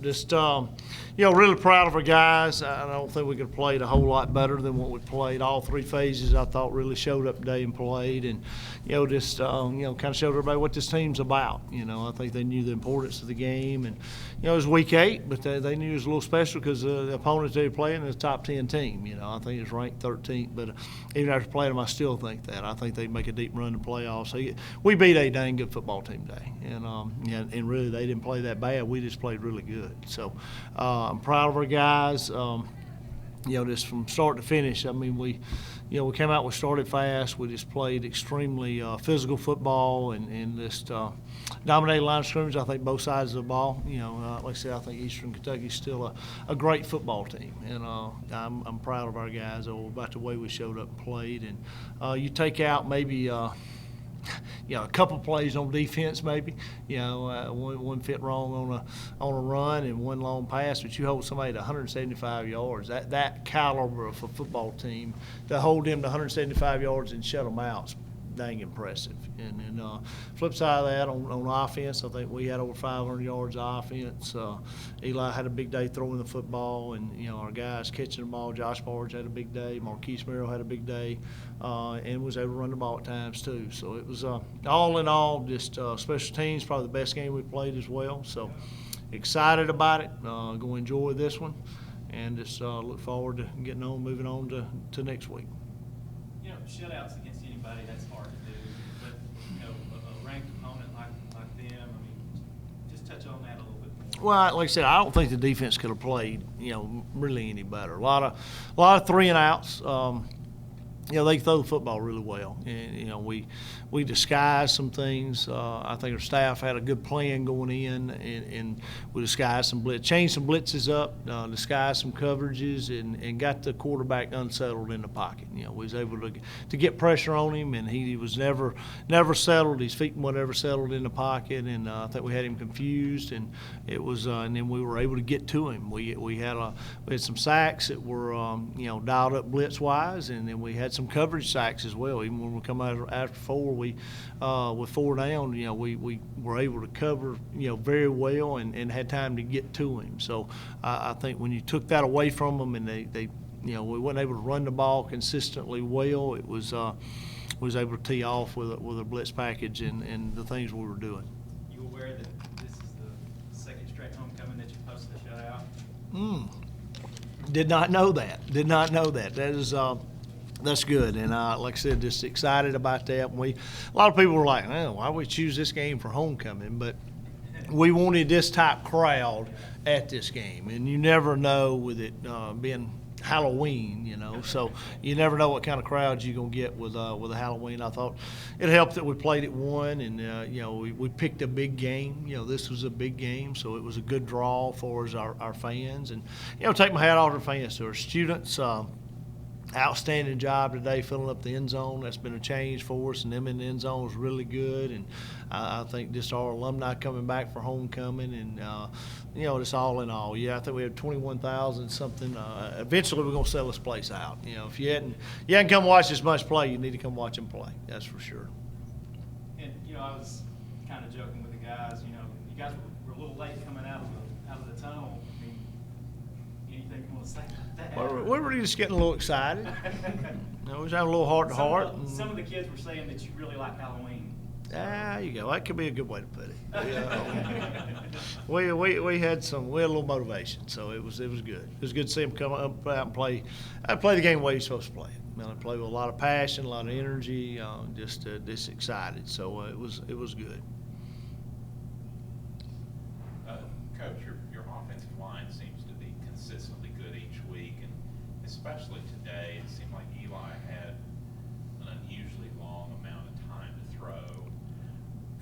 Just really proud of our guys. I don't think we could have played a whole lot better than what we played. All three phases, I thought, really showed up today and played, and just kind of showed everybody what this team's about. I think they knew the importance of the game, and it was week 8, but they knew it was a little special because the opponents they were playing is a top 10 team. I think it's ranked 13th, but even after playing them, I still think that. I think they'd make a deep run to playoffs. So we beat a dang good football team today, and really they didn't play that bad. We just played really good. So I'm proud of our guys. Just from start to finish. I mean, we came out, we started fast. We just played extremely physical football and just dominated line of scrimmage. I think both sides of the ball. Like I said, I think Eastern Kentucky's still a great football team, and I'm proud of our guys about the way we showed up and played. And you take out maybe. A couple plays on defense, maybe. One fit wrong on a run and one long pass, but you hold somebody to 175 yards. That caliber of a football team, to hold them to 175 yards and shut them out is dang impressive. And then flip side of that, on offense, I think we had over 500 yards of offense. Eli had a big day throwing the football, and our guys catching the ball. Josh Barge had a big day. Marquise Merrill had a big day, and was able to run the ball at times too. So it was all in all just special teams, probably the best game we played as well. So excited about it. Going to enjoy this one, and just look forward to moving on to next week. Shutouts against anybody, that's hard to do. But, a ranked opponent like them, I mean, just touch on that a little bit more. Well, like I said, I don't think the defense could have played, really any better. A lot of 3 and outs. They throw the football really well, and we disguised some things. I think our staff had a good plan going in, and we disguised some changed some blitzes up, disguised some coverages, and got the quarterback unsettled in the pocket. We was able to get pressure on him, and he was never settled. His feet were never settled in the pocket, and I think we had him confused, and it was, and then we were able to get to him. We had some sacks that were dialed up blitz wise, and then we had some coverage sacks as well. Even when we come out after 4, with 4 down, we were able to cover, very well and had time to get to him. So I think when you took that away from them and they we weren't able to run the ball consistently well, it was able to tee off with a blitz package and the things we were doing. You aware that this is the second straight homecoming that you posted a shutout? Did not know that. That is. That's good, and like I said, just excited about that. A lot of people were like, why would we choose this game for homecoming? But we wanted this type crowd at this game, and you never know with it being Halloween, so you never know what kind of crowds you're going to get with a Halloween. I thought it helped that we played at 1, and we picked a big game. This was a big game, so it was a good draw for us, our fans, and take my hat off to the fans, to our students. Outstanding job today filling up the end zone. That's been a change for us, and them in the end zone was really good. And I think just our alumni coming back for homecoming, and just all in all, I think we had 21,000 something. Eventually, we're gonna sell this place out. If you hadn't come watch this much play, you need to come watch them play. That's for sure. And I was kind of joking with the guys. You guys were a little late coming out of the tunnel. I mean, anything you want to say about that? We were just getting a little excited. We was having a little heart-to-heart. Some of the kids were saying that you really like Halloween. There you go. That could be a good way to put it. We had a little motivation, so it was good. It was good to see them come up out and play. Play the game the way you're supposed to play it. I play with a lot of passion, a lot of energy, just excited. So it was good. Coach, your offensive line seems to be consistently good each week, and especially today, it seemed like Eli had an unusually long amount of time to throw.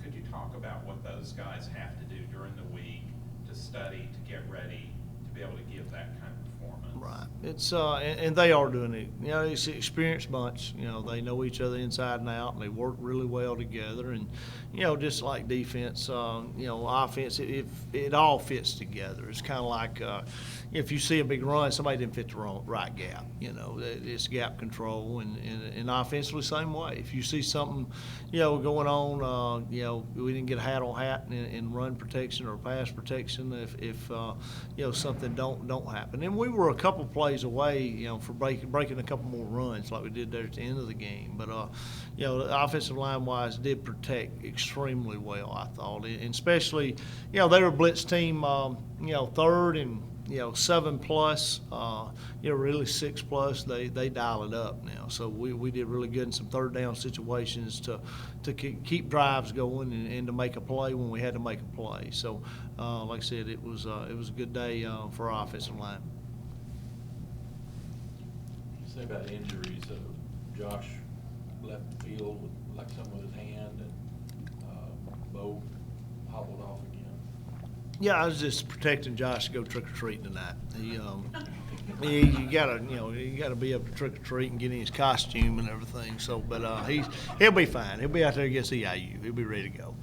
Could you talk about what those guys have to do during the week to study, to get ready, to be able to give that kind of performance. Right. It's and they are doing it. You know, it's an experienced bunch. You know, they know each other inside and out, and they work really well together. And you know, just like defense, you know, offense, it all fits together. It's kind of like if you see a big run, somebody didn't fit the right gap. You know, it's gap control, and offensively same way. If you see something, you know, going on, you know, we didn't get a hat on hat in run protection or pass protection. If you know, something don't happen, and we were a couple plays away, you know, for breaking a couple more runs like we did there at the end of the game. But you know, the offensive line wise did protect extremely well, I thought, and especially, you know, they were a blitz team, you know, 3rd and, you know, 7+, you know, really 6+. They dial it up now. So we did really good in some 3rd down situations to keep drives going and to make a play when we had to make a play. So, like I said, it was a good day for our offensive line. You say about injuries, Josh left the field with like something with his hand, and Bo hobbled off again. Yeah, I was just protecting Josh to go trick or treating tonight. You gotta be able to trick or treat and get in his costume and everything. So, but he'll be fine. He'll be out there against EIU. He'll be ready to go.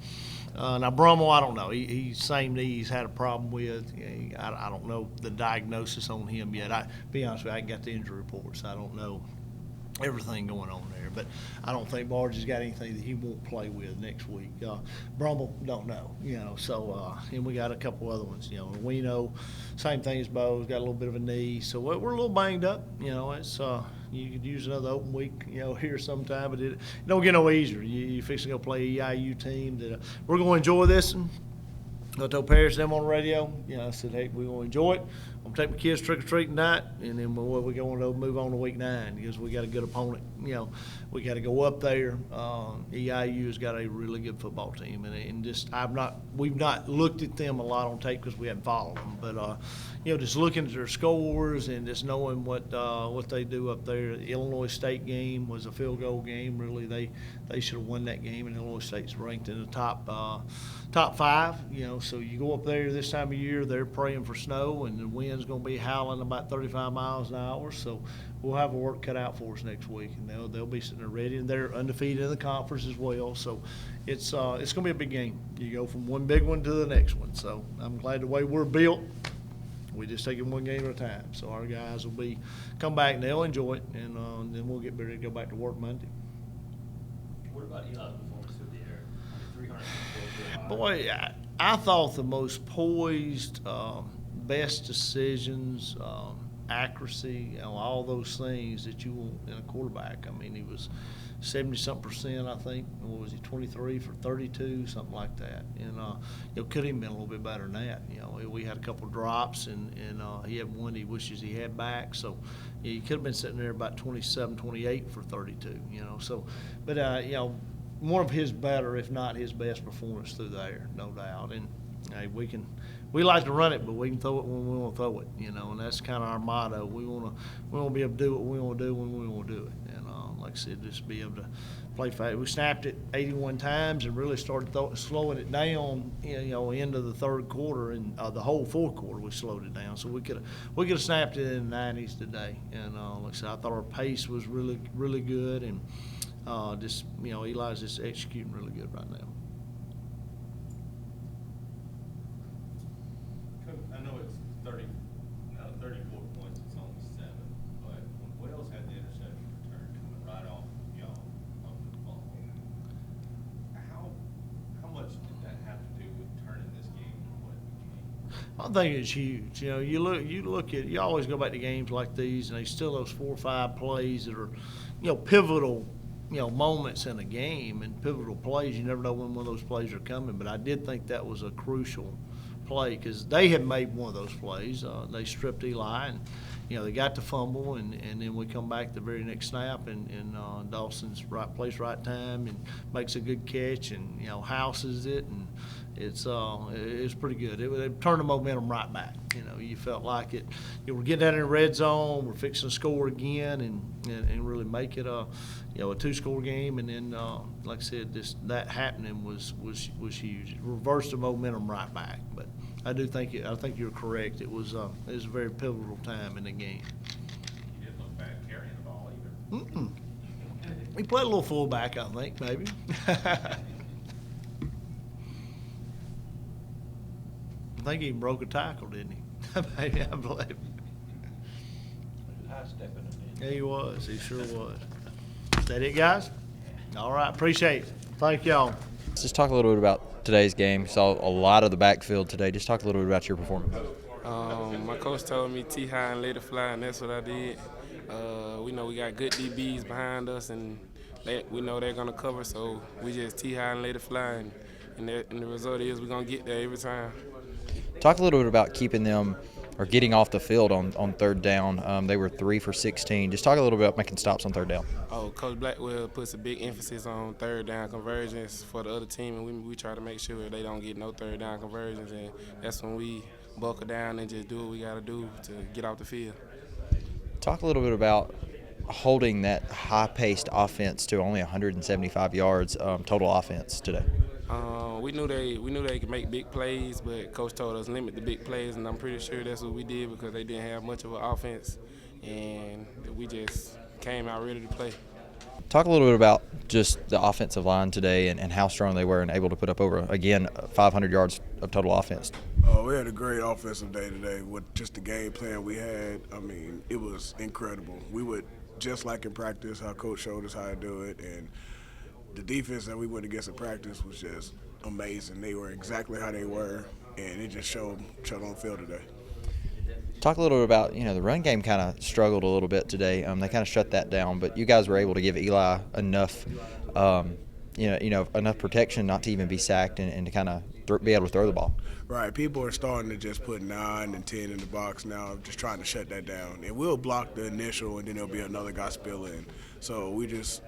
Now Brummel, I don't know. He's same knee he's had a problem with. I don't know the diagnosis on him yet. Be honest with you, I ain't got the injury reports. I don't know everything going on there, but I don't think Barge has got anything that he won't play with next week. Brummel, don't know, you know. So and we got a couple other ones, you know. We know same thing as Bo's got a little bit of a knee, so we're a little banged up. You know, it's you could use another open week, you know, here sometime, but it don't get no easier. You fix to go play a EIU team that we're going to enjoy this one. I told Paris them on the radio, you know, I said, hey, we're going to enjoy it. I'm going to take my kids trick-or-treating tonight, and then we're going to move on to week 9 because we got a good opponent. You know, we got to go up there. EIU has got a really good football team, and just we've not looked at them a lot on tape because we haven't followed them. But you know, just looking at their scores and just knowing what they do up there. The Illinois State game was a field goal game. Really, they should have won that game, and Illinois State's ranked in the top 5. You know, so you go up there this time of year, they're praying for snow, and the wind's going to be howling about 35 miles an hour. So we'll have a work cut out for us next week, and they'll be sitting there ready, and they're undefeated in the conference as well. So it's going to be a big game. You go from one big one to the next one. So I'm glad the way we're built. We just take it one game at a time. So our guys will come back and they'll enjoy it, and then we'll get ready to go back to work Monday. What about Eli's performance through the air? 354. Boy, I thought the most poised, best decisions, accuracy, you know, all those things that you want in a quarterback. I mean, he was 70-something%, I think. What was he, 23 for 32, something like that. And it could have been a little bit better than that. You know, we had a couple drops, and he had one he wishes he had back. So yeah, he could have been sitting there about 27, 28 for 32. You know, so but you know, one of his better, if not his best performance through there, no doubt. And hey, we like to run it, but we can throw it when we want to throw it, you know, and that's kind of our motto. We want to be able to do what we want to do when we want to do it. And like I said, just be able to play fast. We snapped it 81 times and really started slowing it down, you know, into the 3rd quarter, and the whole 4th quarter we slowed it down. So we could have snapped it in the 90s today. And like I said, I thought our pace was really, really good, and just, you know, Eli's just executing really good right now. I know it's 34 points, it's only 7, but when Wells had the interception return coming right off of the ball, how much did that have to do with turning this game into what it became? I think it's huge. You know, you always go back to games like these, and they still those 4 or 5 plays that are, you know, pivotal, you know, moments in a game and pivotal plays. You never know when one of those plays are coming, but I did think that was a crucial play because they had made one of those plays. They stripped Eli, and you know, they got the fumble, and then we come back the very next snap, and Dawson's right place, right time, and makes a good catch, and you know, houses it, and it's pretty good. It turned the momentum right back. You know, you felt like it. You were getting out in the red zone. We're fixing to score again, and really make it a 2-score game. And then, like I said, that happening was huge. It reversed the momentum right back. But I think you're correct. It was a very pivotal time in the game. You didn't look bad carrying the ball either. Mm-mm. He played a little fullback, I think, maybe. I think he even broke a tackle, didn't he? Maybe, I believe. High stepping it in. Yeah, he was. He sure was. Is that it, guys? All right. Appreciate it. Thank y'all. Let's just talk a little bit about today's game. Saw a lot of the backfield today. Just talk a little bit about your performance. My coach told me tee high and let it fly, and that's what I did. We know we got good DBs behind us, and we know they're gonna cover. So we just tee high and let it fly, and the result is we're gonna get there every time. Talk a little bit about keeping them or getting off the field on third down. They were 3 for 16. Just talk a little bit about making stops on third down. Oh, Coach Blackwell puts a big emphasis on third down conversions for the other team, and we try to make sure they don't get no third down conversions, and that's when we buckle down and just do what we got to do to get off the field. Talk a little bit about holding that high-paced offense to only 175 yards total offense today. We knew they could make big plays, but Coach told us limit the big plays, and I'm pretty sure that's what we did because they didn't have much of an offense, and we just came out ready to play. Talk a little bit about just the offensive line today and how strong they were and able to put up over, again, 500 yards of total offense. We had a great offensive day today with just the game plan we had. I mean, it was incredible. We would, just like in practice, how Coach showed us how to do it, and the defense that we went against in practice was just amazing. They were exactly how they were, and it just showed on the field today. Talk a little bit about, the run game kind of struggled a little bit today. They kind of shut that down, but you guys were able to give Eli enough, enough protection not to even be sacked and to kind of be able to throw the ball. Right. People are starting to just put 9 and 10 in the box now, just trying to shut that down. And we'll block the initial, and then there'll be another guy spill in. So we just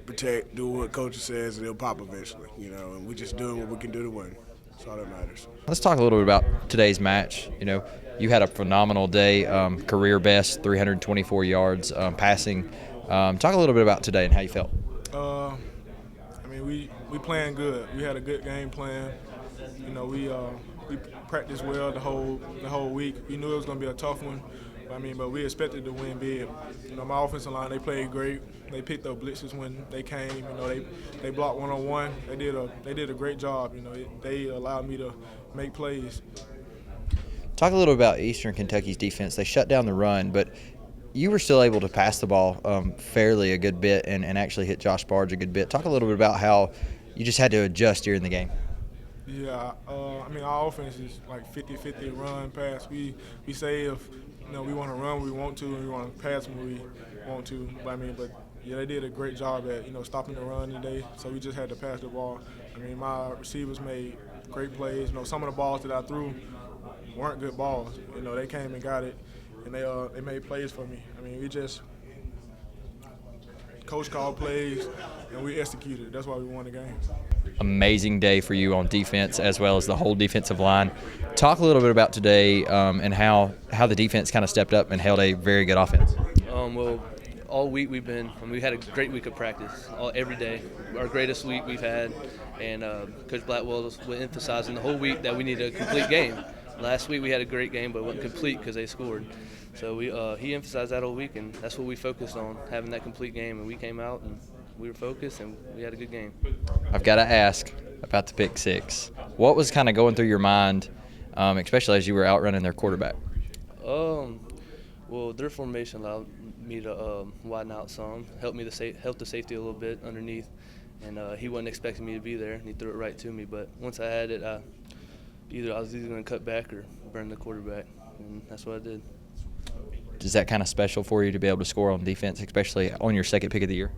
protect, do what Coach says, and it'll pop eventually, and we just doing what we can do to win. That's all that matters. Let's talk a little bit about today's match. You had a phenomenal day, career best, 324 yards passing. Talk a little bit about today and how you felt. We playing good. We had a good game plan. We practiced well the whole week. We knew it was going to be a tough one. But we expected to win big. My offensive line, they played great. They picked up blitzes when they came. They blocked one-on-one. They did a great job. They allowed me to make plays. Talk a little about Eastern Kentucky's defense. They shut down the run, but you were still able to pass the ball fairly a good bit and actually hit Josh Barge a good bit. Talk a little bit about how you just had to adjust during the game. Yeah, our offense is like 50-50 run, pass. We say if we want to run when we want to, and we want to pass when we want to. But they did a great job at stopping the run today. So we just had to pass the ball. My receivers made great plays. Some of the balls that I threw weren't good balls. They came and got it, and they made plays for me. Coach called plays, and we executed. That's why we won the game. Amazing day for you on defense as well as the whole defensive line. Talk a little bit about today and how the defense kind of stepped up and held a very good offense. Well, all week we had a great week of practice, every day, our greatest week we've had, and Coach Blackwell was emphasizing the whole week that we needed a complete game. Last week we had a great game, but it wasn't complete because they scored. So he emphasized that all week, and that's what we focused on, having that complete game. And we came out and we were focused, and we had a good game. I've got to ask about the pick six. What was kind of going through your mind, especially as you were outrunning their quarterback? Well, their formation allowed me to widen out some, help the safety a little bit underneath, and he wasn't expecting me to be there, and he threw it right to me. But once I had it, I was either going to cut back or burn the quarterback, and that's what I did. Is that kind of special for you to be able to score on defense, especially on your second pick of the year?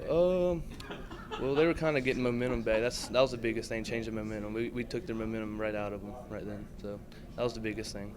Well, they were kind of getting momentum back. That was the biggest thing, changing momentum. We took their momentum right out of them right then, so that was the biggest thing.